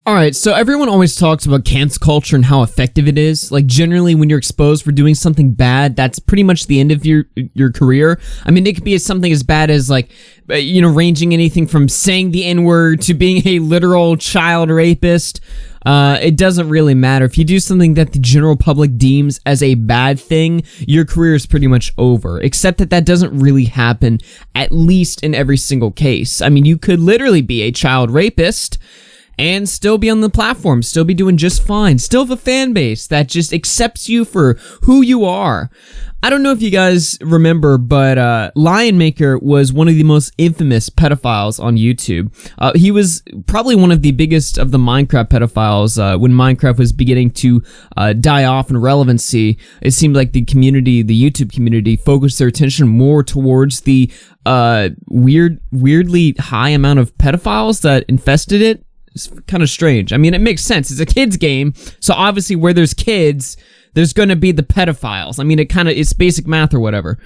All right, so everyone always talks about cancel culture and how effective it is. Like, generally, when you're exposed for doing something bad, that's pretty much the end of your career. I mean, it could be something as bad as, like, ranging anything from saying the N-word to being a literal child rapist. It doesn't really matter. If you do something that the general public deems as a bad thing, your career is pretty much over. Except that doesn't really happen, at least in every single case. I mean, you could literally be a child rapist and still be on the platform, still be doing just fine, still have a fan base that just accepts you for who you are. I don't know if you guys remember, but Lionmaker was one of the most infamous pedophiles on YouTube. He was probably one of the biggest of the Minecraft pedophiles when Minecraft was beginning to die off in relevancy. It seemed like the community, the YouTube community, focused their attention more towards the weirdly high amount of pedophiles that infested it. It's kind of strange. I mean, it makes sense. It's a kids game, so obviously where there's kids, there's going to be the pedophiles. I mean, it's basic math or whatever.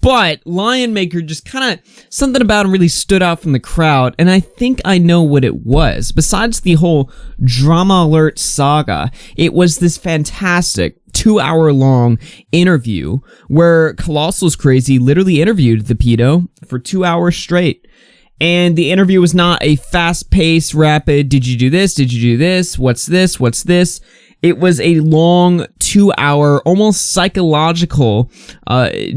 But Lionmaker just kind of, something about him really stood out from the crowd, and I think I know what it was. Besides the whole drama alert saga, it was this fantastic 2-hour-long interview where Colossal's Crazy literally interviewed the pedo for 2 hours straight. And the interview was not a fast-paced, rapid, did you do this, did you do this, what's this, what's this? It was a long 2-hour, almost psychological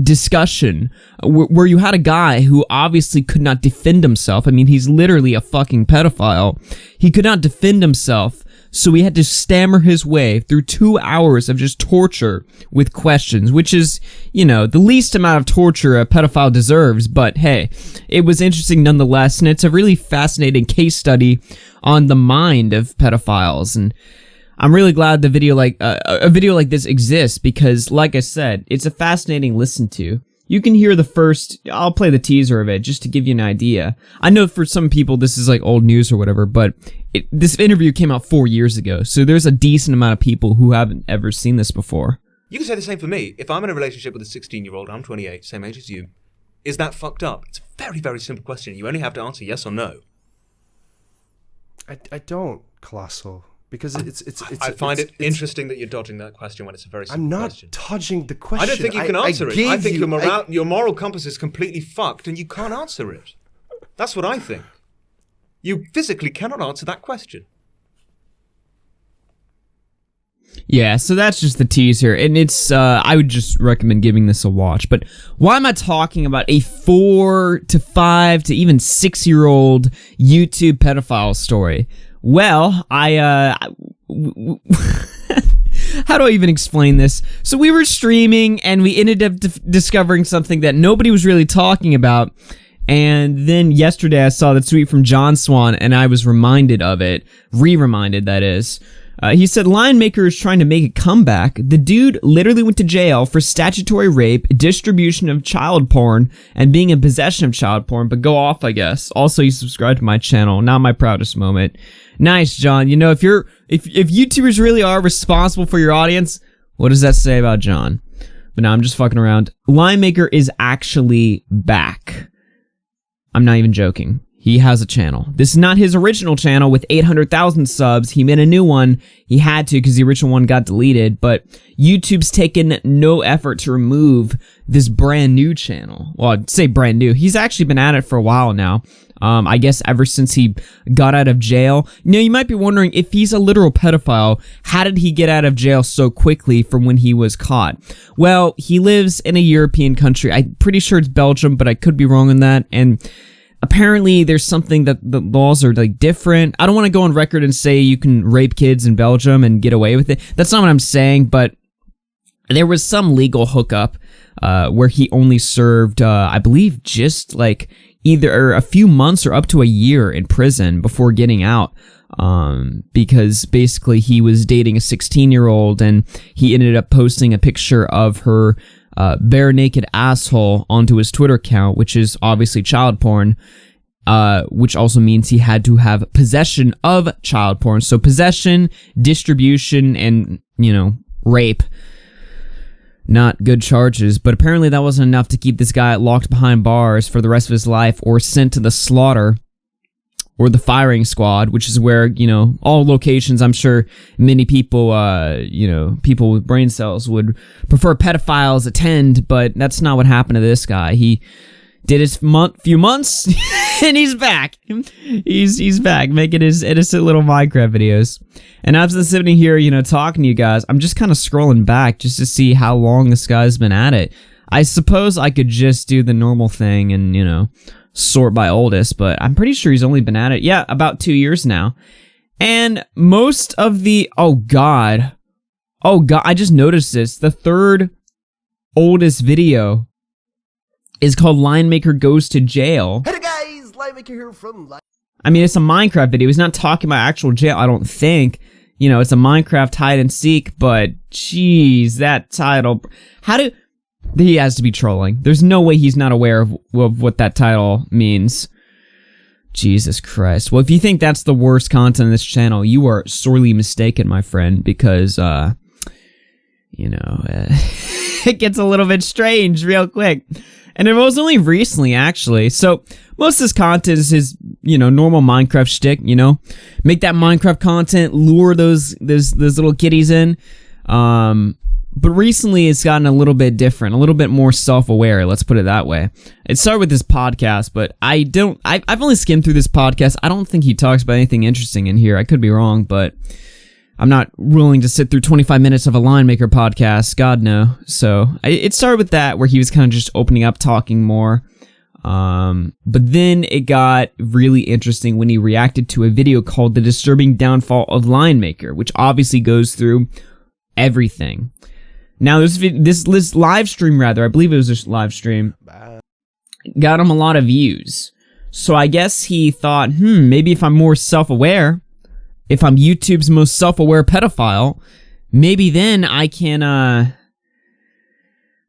discussion where you had a guy who obviously could not defend himself. I mean, he's literally a fucking pedophile. He could not defend himself, so he had to stammer his way through 2 hours of just torture with questions, which is, the least amount of torture a pedophile deserves, but hey, it was interesting nonetheless, and it's a really fascinating case study on the mind of pedophiles, and I'm really glad a video like this exists because, like I said, it's a fascinating listen to. You can hear I'll play the teaser of it just to give you an idea. I know for some people this is like old news or whatever, but this interview came out 4 years ago, so there's a decent amount of people who haven't ever seen this before. You can say the same for me. If I'm in a relationship with a 16-year-old, I'm 28, same age as you, is that fucked up? It's a very, very simple question. You only have to answer yes or no. I don't, Colossal. Because I find it interesting that you're dodging that question when it's a very simple question. I'm not dodging the question. I don't think you can answer it. I think your moral compass is completely fucked and you can't answer it. That's what I think. You physically cannot answer that question. Yeah, so that's just the teaser, and it's, I would just recommend giving this a watch, but why am I talking about a 4 to 5 to even 6-year-old YouTube pedophile story? Well, how do I even explain this? So we were streaming, and we ended up discovering something that nobody was really talking about, and then yesterday I saw the tweet from John Swan, and I was reminded of it. Re-reminded, that is. He said, Lionmaker is trying to make a comeback. The dude literally went to jail for statutory rape, distribution of child porn, and being in possession of child porn, but go off, I guess. Also, you subscribe to my channel. Not my proudest moment. Nice, John. If YouTubers really are responsible for your audience, what does that say about John? But no, I'm just fucking around. Lionmaker is actually back. I'm not even joking. He has a channel. This is not his original channel with 800,000 subs. He made a new one. He had to because the original one got deleted, but YouTube's taken no effort to remove this brand new channel. Well, I'd say brand new. He's actually been at it for a while now. I guess ever since he got out of jail. You might be wondering, if he's a literal pedophile, how did he get out of jail so quickly from when he was caught? Well, he lives in a European country. I'm pretty sure it's Belgium, but I could be wrong on that, and apparently there's something that the laws are like different. I don't want to go on record and say you can rape kids in Belgium and get away with it. That's not what I'm saying, but there was some legal hookup where he only served, I believe, just like either a few months or up to a year in prison before getting out. Because basically he was dating a 16-year-old and he ended up posting a picture of her bare naked asshole onto his Twitter account, which is obviously child porn, which also means he had to have possession of child porn. So possession, distribution, and, rape. Not good charges, but apparently that wasn't enough to keep this guy locked behind bars for the rest of his life or sent to the slaughter. or the firing squad, which is where, all locations, I'm sure many people, people with brain cells would prefer pedophiles attend, but that's not what happened to this guy. He did his few months, and he's back. He's back, making his innocent little Minecraft videos. And as I'm sitting here, talking to you guys, I'm just kind of scrolling back just to see how long this guy's been at it. I suppose I could just do the normal thing and, sort by oldest, but I'm pretty sure he's only been at it, about 2 years now. And most of the, oh god, I just noticed this. The third oldest video is called Lionmaker Goes to Jail. Hey guys, Lionmaker here from I mean, it's a Minecraft video. He's not talking about actual jail, I don't think. It's a Minecraft hide and seek, but jeez, that title. He has to be trolling. There's no way he's not aware of what that title means. Jesus Christ. Well, if you think that's the worst content on this channel, you are sorely mistaken, my friend, because, it gets a little bit strange real quick. And it was only recently, actually. So, most of this content is his, normal Minecraft shtick, Make that Minecraft content, lure those little kitties in. But recently it's gotten a little bit different, a little bit more self-aware, let's put it that way. It started with this podcast, but I've only skimmed through this podcast. I don't think he talks about anything interesting in here. I could be wrong, but I'm not willing to sit through 25 minutes of a Lionmaker podcast. God, no. So it started with that, where he was kind of just opening up, talking more. But then it got really interesting when he reacted to a video called The Disturbing Downfall of Lionmaker, which obviously goes through everything. Now, this live stream, rather, I believe it was a live stream, got him a lot of views. So I guess he thought, maybe if I'm more self-aware, if I'm YouTube's most self-aware pedophile, maybe then I can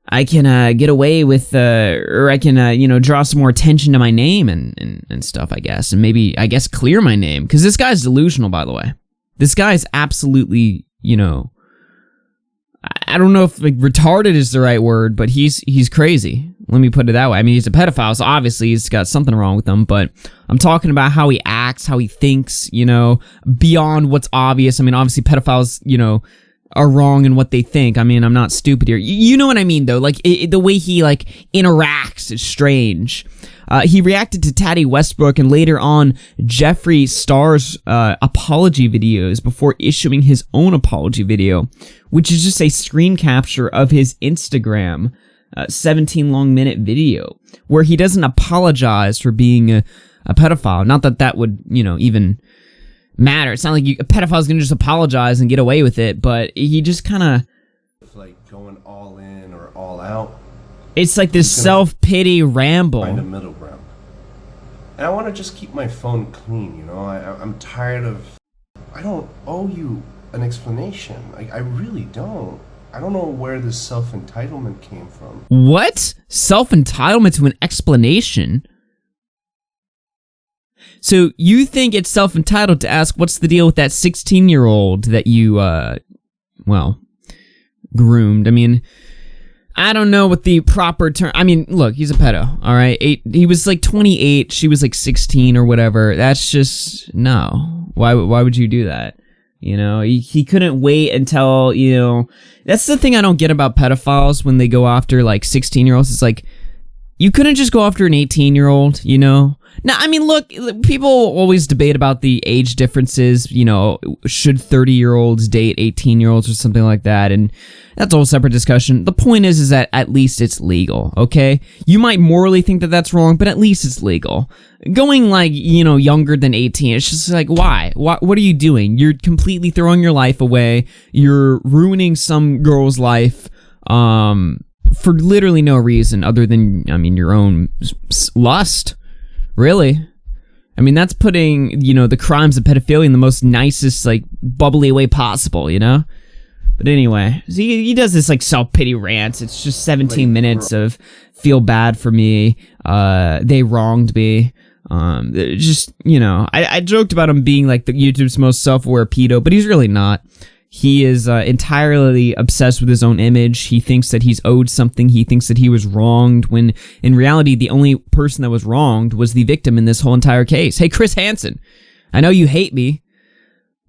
get away with, or I can, draw some more attention to my name and stuff, I guess. And maybe, I guess, clear my name. Because this guy's delusional, by the way. This guy's absolutely, I don't know if retarded is the right word, but he's crazy. Let me put it that way. I mean, he's a pedophile, so obviously he's got something wrong with him, but I'm talking about how he acts, how he thinks, beyond what's obvious. I mean, obviously pedophiles, are wrong in what they think. I mean, I'm not stupid here. You know what I mean, though? Like, the way he, interacts is strange. He reacted to Taddy Westbrook and later on Jeffree Star's apology videos before issuing his own apology video, which is just a screen capture of his Instagram 17-minute video, where he doesn't apologize for being a pedophile. Not that would, even matter. It's not like a pedophile's gonna just apologize and get away with it, but he just kind of... going all in or all out. It's like this self-pity ramble. Find a middle ground. And I want to just keep my phone clean, I'm tired of... I don't owe you an explanation. I really don't. I don't know where this self-entitlement came from. What? Self-entitlement to an explanation? So you think it's self-entitled to ask what's the deal with that 16-year-old that you, groomed? I mean, I don't know what the proper term... I mean, look, he's a pedo, all right? He was 28, she was 16 or whatever. That's just... No. Why would you do that? He couldn't wait until, That's the thing I don't get about pedophiles when they go after, 16-year-olds. It's you couldn't just go after an 18-year-old, Now, I mean, look, people always debate about the age differences, should 30-year-olds date 18-year-olds or something like that, and that's a whole separate discussion. The point is that at least it's legal, okay? You might morally think that that's wrong, but at least it's legal. Going, younger than 18, it's just why? What are you doing? You're completely throwing your life away. You're ruining some girl's life, for literally no reason other than, your own lust. Really? I mean, that's putting, the crimes of pedophilia in the most nicest, bubbly way possible, But anyway, so he does this, self-pity rant. It's just 17 minutes of feel bad for me. They wronged me. Just, I joked about him being, the YouTube's most self-aware pedo, but he's really not. He is entirely obsessed with his own image. He thinks that he's owed something. He thinks that he was wronged, when in reality, the only person that was wronged was the victim in this whole entire case. Hey, Chris Hansen, I know you hate me,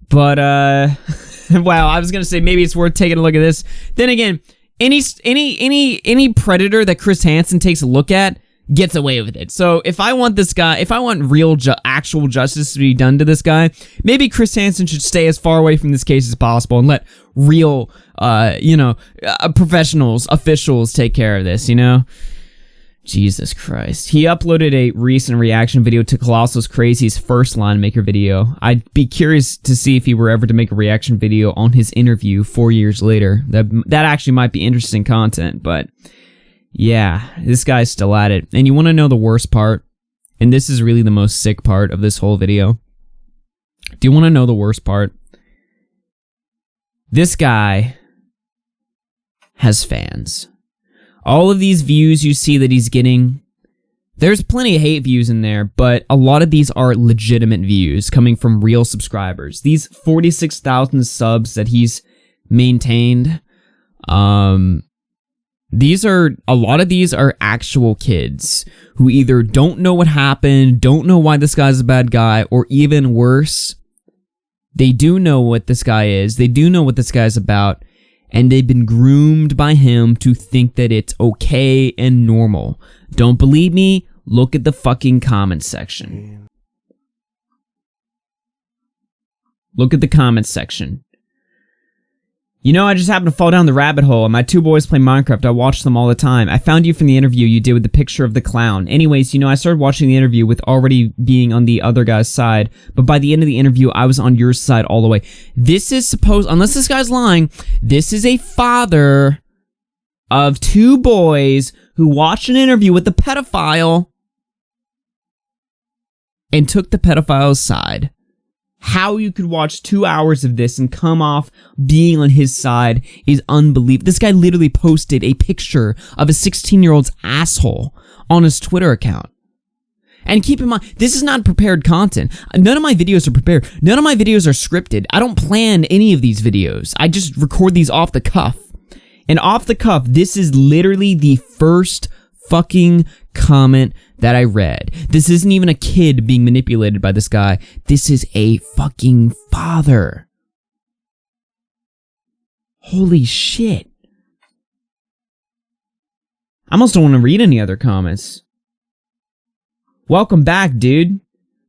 but, wow, I was going to say maybe it's worth taking a look at this. Then again, any predator that Chris Hansen takes a look at gets away with it. So if I want this guy, if I want real actual justice to be done to this guy, maybe Chris Hansen should stay as far away from this case as possible and let real, professionals, officials take care of this, you know? Jesus Christ. He uploaded a recent reaction video to Colossal's Crazy's first Lionmaker video. I'd be curious to see if he were ever to make a reaction video on his interview 4 years later. That actually might be interesting content, but yeah, this guy's still at it. And you want to know the worst part? And this is really the most sick part of this whole video. Do you want to know the worst part? This guy has fans. All of these views you see that he's getting, there's plenty of hate views in there, but a lot of these are legitimate views coming from real subscribers. These 46,000 subs that he's maintained, a lot of these are actual kids who either don't know what happened, don't know why this guy's a bad guy, or even worse, they do know what this guy is, they do know what this guy's about, and they've been groomed by him to think that it's okay and normal. Don't believe me? Look at the fucking comment section. Look at the comment section. You know, I just happened to fall down the rabbit hole, and my two boys play Minecraft. I watch them all the time. I found you from the interview you did with the picture of the clown. Anyways, you know, I started watching the interview with already being on the other guy's side, but by the end of the interview, I was on your side all the way. This is supposed, unless this guy's lying, this is a father of two boys who watched an interview with the pedophile and took the pedophile's side. How you could watch 2 hours of this and come off being on his side is unbelievable. This guy literally posted a picture of a 16-year-old's asshole on his Twitter account. And keep in mind, this is not prepared content. None of my videos are prepared. None of my videos are scripted. I don't plan any of these videos. I just record these off the cuff. And off the cuff, this is literally the first fucking comment that I read. This isn't even a kid being manipulated by this guy. This is a fucking father. Holy shit. I almost don't want to read any other comments. Welcome back, dude.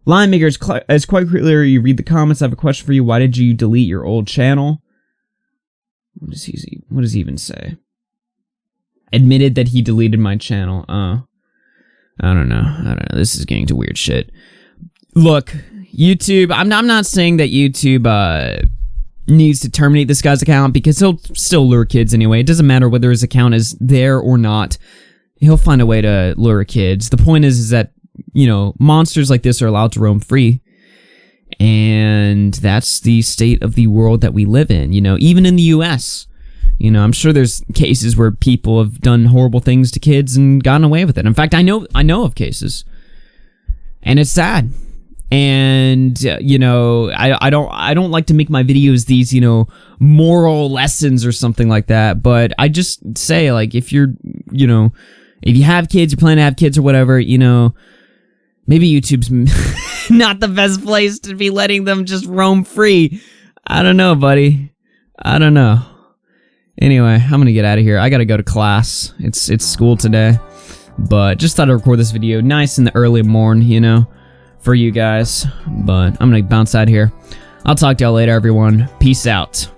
Lionmaker is quite clear. You read the comments. I have a question for you. Why did you delete your old channel? What does he even say? Admitted that he deleted my channel. I don't know. This is getting to weird shit. Look, YouTube, I'm not saying that YouTube needs to terminate this guy's account, because he'll still lure kids anyway. It doesn't matter whether his account is there or not. He'll find a way to lure kids. The point is that, you know, monsters like this are allowed to roam free. And that's the state of the world that we live in, you know, even in the US. You know, I'm sure there's cases where people have done horrible things to kids and gotten away with it. In fact, I know of cases, and it's sad. And you know, I don't like to make my videos these, you know, moral lessons or something like that. But I just say, like, if you're, you know, if you have kids, you're planning to have kids or whatever, you know, maybe YouTube's not the best place to be letting them just roam free. I don't know, buddy. I don't know. Anyway, I'm gonna get out of here. I gotta go to class. It's school today. But just thought I'd record this video nice in the early morn, you know, for you guys. But I'm gonna bounce out here. I'll talk to y'all later, everyone. Peace out.